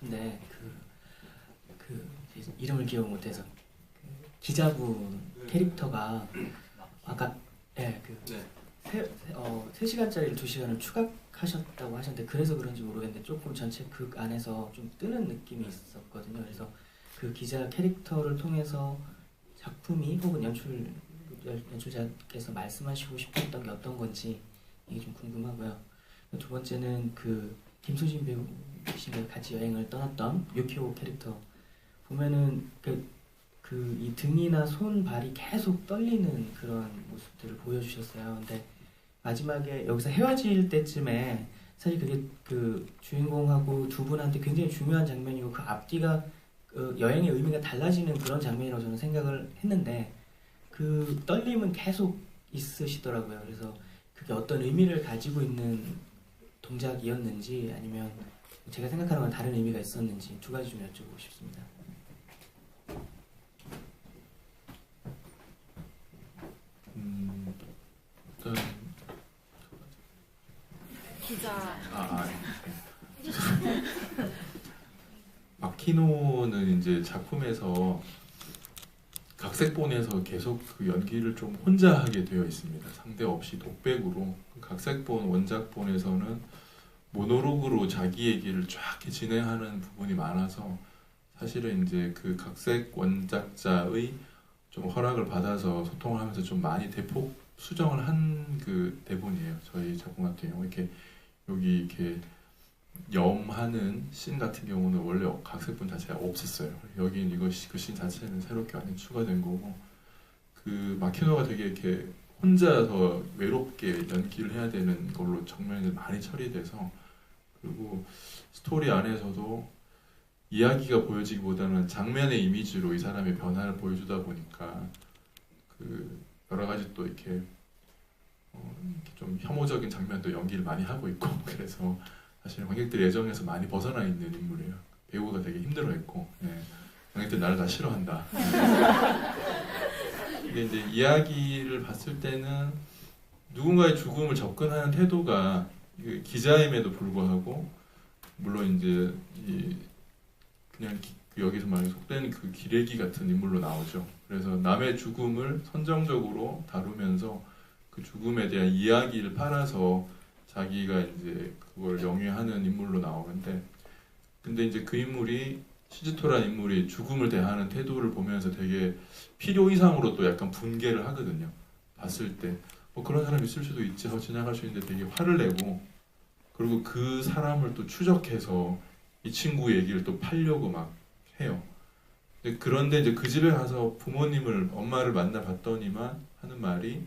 근데 이름을 기억 못해서 기자분 캐릭터가 아까 네, 3시간짜리를 2시간을 추가하셨다고 하셨는데 그래서 그런지 모르겠는데 조금 전체 극 안에서 좀 뜨는 느낌이 있었거든요. 그래서 그 기자 캐릭터를 통해서 작품이 혹은 연출자께서 말씀하시고 싶었던 게 어떤 건지 이게 좀 궁금하고요. 두 번째는 그 김소진 배우씨가 같이 여행을 떠났던 유키오 캐릭터 보면은 이 등이나 손, 발이 계속 떨리는 그런 모습들을 보여주셨어요. 근데 마지막에 여기서 헤어질 때쯤에 사실 그게 그 주인공하고 두 분한테 굉장히 중요한 장면이고 그 앞뒤가 여행의 의미가 달라지는 그런 장면이라고 저는 생각을 했는데 그 떨림은 계속 있으시더라고요. 그래서 그게 어떤 의미를 가지고 있는 동작이었는지 아니면 제가 생각하는 건 다른 의미가 있었는지 두 가지 좀 여쭤보고 싶습니다. 일단 기자. 마키노는 이제 작품에서 각색본에서 계속 그 연기를 좀 혼자 하게 되어 있습니다. 상대 없이 독백으로. 각색본 원작본에서는 모노로그로 자기 얘기를 쫙 진행하는 부분이 많아서 사실은 이제 그 각색 원작자의 좀 허락을 받아서 소통을 하면서 좀 많이 대폭 수정을 한 그 대본이에요. 저희 작품 같은 경우 이렇게 여기 이렇게 염하는 씬 같은 경우는 원래 각색본 자체가 없었어요. 여긴 이거 그 씬 자체는 새롭게 완전 추가된 거고 그 마키노가 되게 이렇게 혼자서 외롭게 연기를 해야 되는 걸로 장면이 많이 처리돼서 그리고 스토리 안에서도 이야기가 보여지기보다는 장면의 이미지로 이 사람의 변화를 보여주다 보니까 그 여러 가지 또 이렇게 좀 혐오적인 장면도 연기를 많이 하고 있고 그래서 사실 관객들 예정에서 많이 벗어나 있는 인물이에요. 배우가 되게 힘들어했고 관객들 나를 다 싫어한다. 근데 이제 이야기를 봤을 때는 누군가의 죽음을 접근하는 태도가 기자임에도 불구하고 물론 이제 그냥 여기서 말하는 속된 그 기레기 같은 인물로 나오죠. 그래서 남의 죽음을 선정적으로 다루면서 그 죽음에 대한 이야기를 팔아서 자기가 이제 그걸 영위하는 인물로 나오는데 근데 이제 그 인물이 시즈토라는 인물이 죽음을 대하는 태도를 보면서 되게 필요 이상으로 또 약간 분개를 하거든요. 봤을 때 그런 사람이 있을 수도 있지 하고 지나갈 수 있는데 되게 화를 내고 그리고 그 사람을 또 추적해서 이 친구 얘기를 또 팔려고 막 해요. 그런데 이제 그 집에 가서 엄마를 만나봤더니만 하는 말이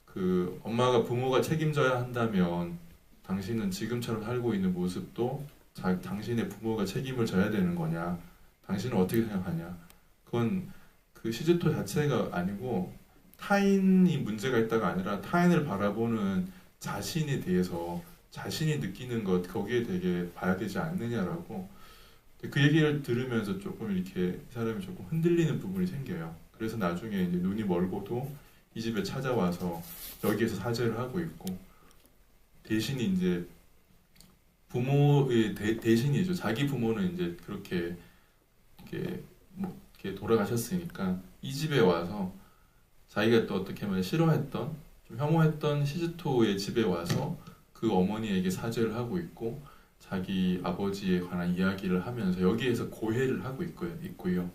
그 엄마가 부모가 책임져야 한다면 당신은 지금처럼 살고 있는 모습도 당신의 부모가 책임을 져야 되는 거냐? 당신은 어떻게 생각하냐? 그건 그 시즈토 자체가 아니고 타인이 문제가 있다가 아니라 타인을 바라보는 자신에 대해서 자신이 느끼는 것 거기에 되게 봐야 되지 않느냐라고 그 얘기를 들으면서 조금 이렇게 이 사람이 조금 흔들리는 부분이 생겨요. 그래서 나중에 이제 눈이 멀고도 이 집에 찾아와서 여기에서 사죄를 하고 있고 대신이 이제 부모의 대신이죠. 자기 부모는 이제 그렇게 이렇게 돌아가셨으니까 이 집에 와서 자기가 또 어떻게 보면 싫어했던 좀 혐오했던 시즈토의 집에 와서 그 어머니에게 사죄를 하고 있고 자기 아버지에 관한 이야기를 하면서 여기에서 고해를 하고 있고요.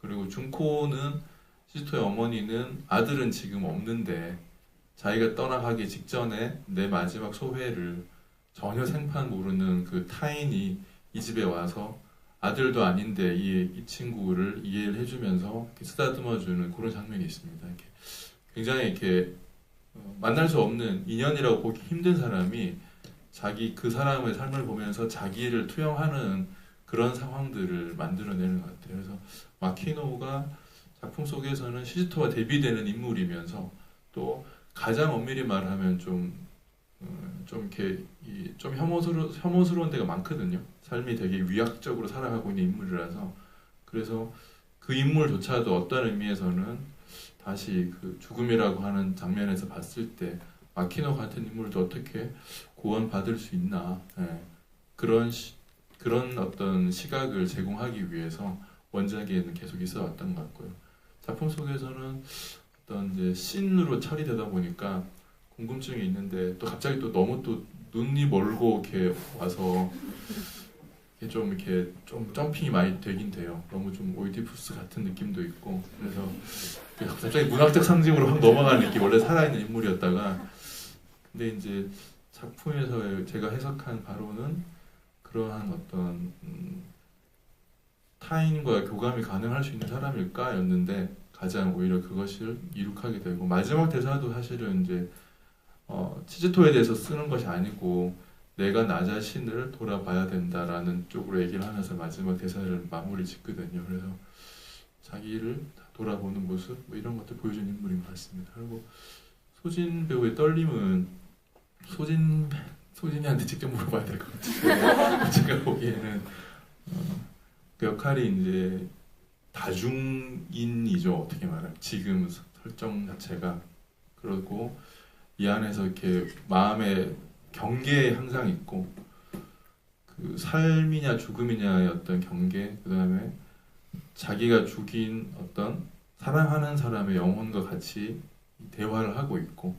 그리고 준코는 시즈토의 어머니는 아들은 지금 없는데 자기가 떠나가기 직전에 내 마지막 소회를 전혀 생판 모르는 그 타인이 이 집에 와서 아들도 아닌데 이 친구를 이해를 해주면서 이렇게 쓰다듬어주는 그런 장면이 있습니다. 이렇게 굉장히 이렇게 만날 수 없는 인연이라고 보기 힘든 사람이 자기 그 사람의 삶을 보면서 자기를 투영하는 그런 상황들을 만들어내는 것 같아요. 그래서 마키노가 작품 속에서는 시즈토와 대비되는 인물이면서 또 가장 엄밀히 말하면 좀 이렇게 좀 혐오스러운 데가 많거든요. 삶이 되게 위약적으로 살아가고 있는 인물이라서 그래서 그 인물조차도 어떤 의미에서는 다시 그 죽음이라고 하는 장면에서 봤을 때 마키노 같은 인물도 어떻게 구원받을 수 있나 그런 그런 어떤 시각을 제공하기 위해서 원작에는 계속 있어 왔던 것 같고요. 작품 속에서는 어떤 이제 씬으로 처리되다 보니까 궁금증이 있는데 또 갑자기 또 너무 또 눈이 멀고 이렇게 와서 이렇게 좀 점핑이 많이 되긴 돼요. 너무 좀 오이디푸스 같은 느낌도 있고 그래서 갑자기 문학적 상징으로 확 넘어가는 느낌. 원래 살아있는 인물이었다가 근데 이제 작품에서 제가 해석한 바로는 그러한 어떤 타인과 교감이 가능할 수 있는 사람일까였는데 가장 오히려 그것을 이룩하게 되고 마지막 대사도 사실은 이제 치즈토에 대해서 쓰는 것이 아니고 내가 나 자신을 돌아봐야 된다라는 쪽으로 얘기를 하면서 마지막 대사를 마무리 짓거든요. 그래서 자기를 돌아보는 모습 뭐 이런 것들 보여준 인물인 것 같습니다. 그리고 소진 배우의 떨림은 소진이한테 직접 물어봐야 될 것 같아요. 제가 보기에는 그 역할이 이제 다중인이죠. 어떻게 말하면 지금 설정 자체가 그러고 이 안에서 이렇게 마음의 경계에 항상 있고 그 삶이냐 죽음이냐의 어떤 경계 그 다음에 자기가 죽인 어떤 사랑하는 사람의 영혼과 같이 대화를 하고 있고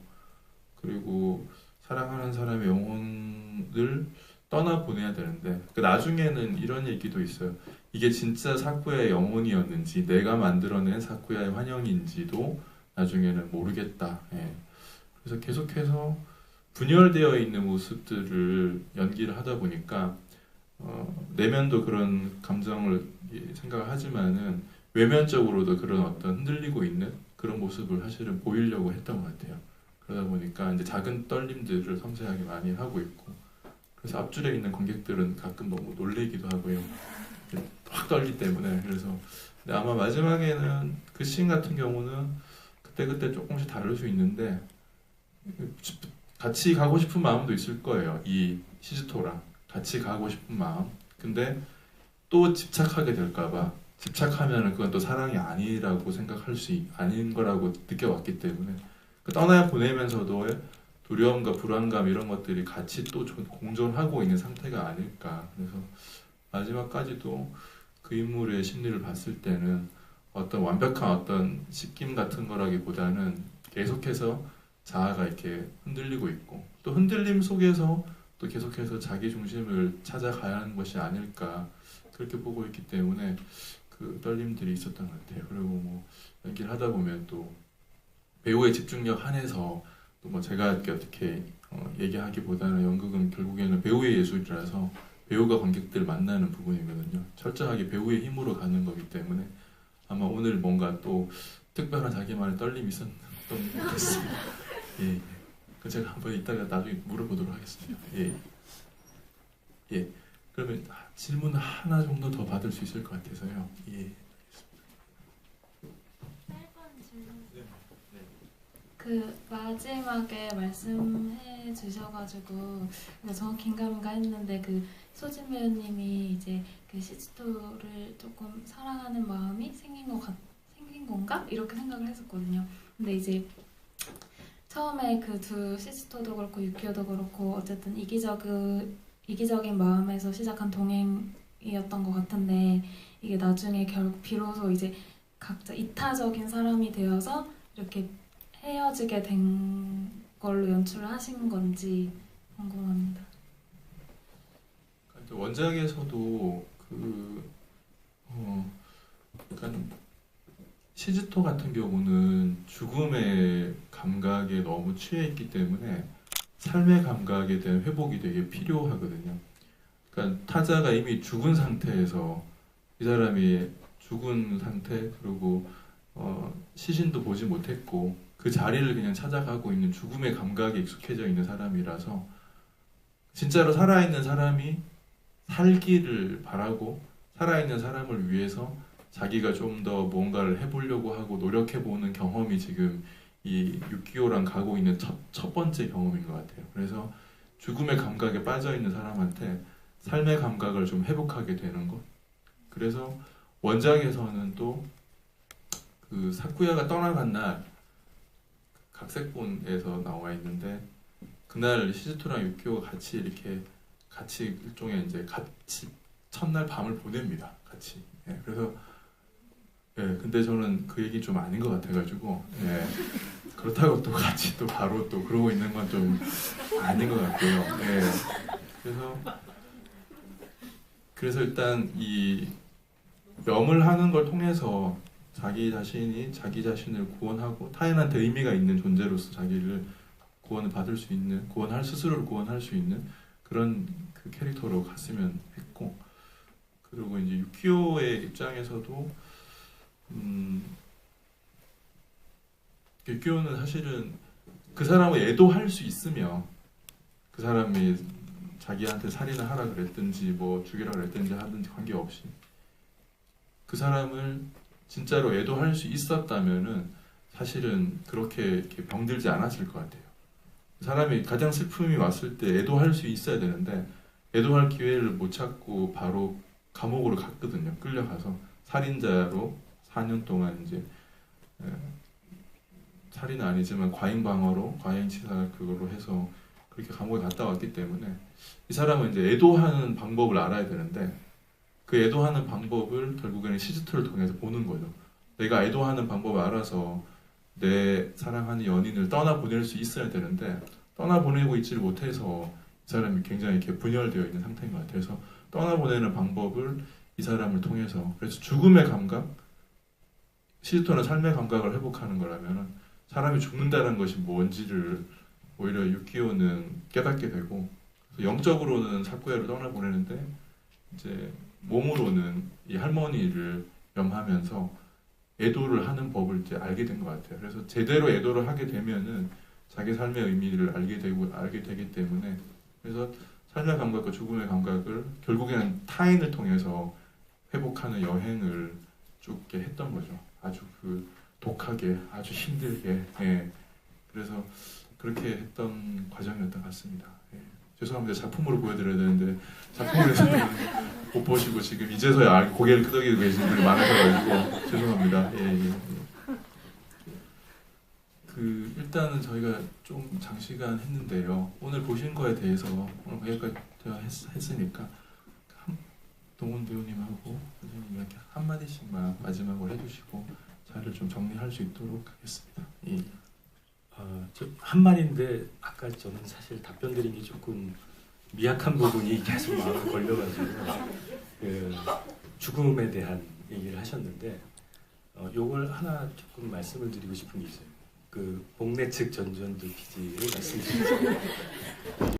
그리고 사랑하는 사람의 영혼을 떠나보내야 되는데 그 나중에는 이런 얘기도 있어요. 이게 진짜 사쿠야의 영혼이었는지 내가 만들어낸 사쿠야의 환영인지도 나중에는 모르겠다. 예. 그래서 계속해서 분열되어 있는 모습들을 연기를 하다 보니까 내면도 그런 감정을 생각을 하지만은 외면적으로도 그런 어떤 흔들리고 있는 그런 모습을 사실은 보이려고 했던 것 같아요. 그러다 보니까 이제 작은 떨림들을 섬세하게 많이 하고 있고 그래서 앞줄에 있는 관객들은 가끔 너무 놀래기도 하고요. 확 떨기 때문에 그래서 근데 아마 마지막에는 그 씬 같은 경우는 그때그때 조금씩 다를 수 있는데 같이 가고 싶은 마음도 있을 거예요. 이 시즈토랑 같이 가고 싶은 마음. 근데 또 집착하게 될까봐 집착하면은 그건 또 사랑이 아니라고 생각할 수 아닌 거라고 느껴왔기 때문에 그 떠나 보내면서도의 두려움과 불안감 이런 것들이 같이 또 공존하고 있는 상태가 아닐까. 그래서 마지막까지도 그 인물의 심리를 봤을 때는 어떤 완벽한 어떤 씻김 같은 거라기보다는 계속해서 자아가 이렇게 흔들리고 있고 또 흔들림 속에서 또 계속해서 자기 중심을 찾아가야 하는 것이 아닐까 그렇게 보고 있기 때문에 그 떨림들이 있었던 것 같아요. 그리고 뭐 연기를 하다 보면 또 배우의 집중력 한해서 또 뭐 제가 이렇게 어떻게 얘기하기보다는 연극은 결국에는 배우의 예술이라서 배우가 관객들을 만나는 부분이거든요. 철저하게 배우의 힘으로 가는 거기 때문에 아마 오늘 뭔가 또 특별한 자기만의 떨림이 있었던 것 같습니다. 예, 그 제가 한번 이따가 나중에 물어보도록 하겠습니다. 예, 예. 그러면 질문 하나 정도 더 받을 수 있을 것 같아서요. 예. 짧은 질문. 그 마지막에 말씀해 주셔가지고 정확히 긴가민가 했는데 그 소진 배우님이 이제 그 시즈토를 조금 사랑하는 마음이 생긴 건가 이렇게 생각을 했었거든요. 근데 이제 처음에 그 두 시즈토도 그렇고 유키오도 그렇고 어쨌든 이기적인 마음에서 시작한 동행이었던 것 같은데 이게 나중에 결국 비로소 이제 각자 이타적인 사람이 되어서 이렇게 헤어지게 된 걸로 연출을 하신 건지 궁금합니다. 원작에서도 약간 시즈토 같은 경우는 죽음의 감각에 너무 취해 있기 때문에 삶의 감각에 대한 회복이 되게 필요하거든요. 그러니까 타자가 이미 죽은 상태에서 이 사람이 죽은 상태 그리고 시신도 보지 못했고 그 자리를 그냥 찾아가고 있는 죽음의 감각에 익숙해져 있는 사람이라서 진짜로 살아있는 사람이 살기를 바라고 살아있는 사람을 위해서 자기가 좀 더 뭔가를 해보려고 하고 노력해보는 경험이 지금 이 유키오랑 가고 있는 첫 번째 경험인 것 같아요. 그래서 죽음의 감각에 빠져있는 사람한테 삶의 감각을 좀 회복하게 되는 것. 그래서 원작에서는 또 그 사쿠야가 떠나간 날 각색본에서 나와 있는데 그날 시즈토랑 유키오가 같이 일종의 이제 같이 첫날 밤을 보냅니다. 같이. 예, 그래서 근데 저는 그 얘기 좀 아닌 것 같아가지고 그렇다고 또 같이 또 바로 또 그러고 있는 건 좀 아닌 것 같고요. 그래서 일단 이 염을 하는 걸 통해서 자기 자신이 자기 자신을 구원하고 타인한테 의미가 있는 존재로서 자기를 구원을 받을 수 있는, 스스로를 구원할 수 있는 그런 그 캐릭터로 갔으면 했고, 그리고 이제 유키오의 입장에서도 유키오는 사실은 그 사람을 애도할 수 있으며 그 사람이 자기한테 살인을 하라 그랬든지 뭐 죽이라 그랬든지 하든지 관계없이 그 사람을 진짜로 애도할 수 있었다면은 사실은 그렇게 이렇게 병들지 않았을 것 같아요. 사람이 가장 슬픔이 왔을 때 애도할 수 있어야 되는데 애도할 기회를 못 찾고 바로 감옥으로 갔거든요. 끌려가서 살인자로 4년 동안 이제 살인은 아니지만 과잉방어로 과잉치사 그거로 해서 그렇게 감옥에 갔다 왔기 때문에 이 사람은 이제 애도하는 방법을 알아야 되는데 그 애도하는 방법을 결국에는 시즈트를 통해서 보는 거죠. 내가 애도하는 방법을 알아서 내 사랑하는 연인을 떠나보낼 수 있어야 되는데 떠나보내고 있지를 못해서 이 사람이 굉장히 이렇게 분열되어 있는 상태인 것 같아요. 그래서 떠나보내는 방법을 이 사람을 통해서, 그래서 죽음의 감각, 시즈토는 삶의 감각을 회복하는 거라면 사람이 죽는다는 것이 뭔지를 오히려 유키오는 깨닫게 되고, 영적으로는 사쿠야를 떠나보내는데 이제 몸으로는 이 할머니를 염하면서 애도를 하는 법을 이제 알게 된 것 같아요. 그래서 제대로 애도를 하게 되면은 자기 삶의 의미를 알게 되기 때문에, 그래서 삶의 감각과 죽음의 감각을 결국에는 타인을 통해서 회복하는 여행을 쭉 이렇게 했던 거죠. 아주 그 독하게, 아주 힘들게. 그래서 그렇게 했던 과정이었던 것 같습니다. 죄송합니다. 작품으로 보여드려야 되는데 작품에서는 못 보시고 지금 이제서야 고개를 끄덕이고 계신 분이 많으셔가지고 죄송합니다. 그 일단은 저희가 좀 장시간 했는데요. 오늘 보신 거에 대해서 오늘 여기까지 했으니까 동훈 배우님하고 선생님 이렇게 한 마디씩만 마지막으로 해주시고 자리를 좀 정리할 수 있도록 하겠습니다. 저 한 말인데 아까 저는 사실 답변 드린 게 조금 미약한 부분이 계속 마음에 걸려가지고 그 죽음에 대한 얘기를 하셨는데 요걸 하나 조금 말씀을 드리고 싶은 게 있어요. 그 복내 측 전전두 피지를 말씀드리죠.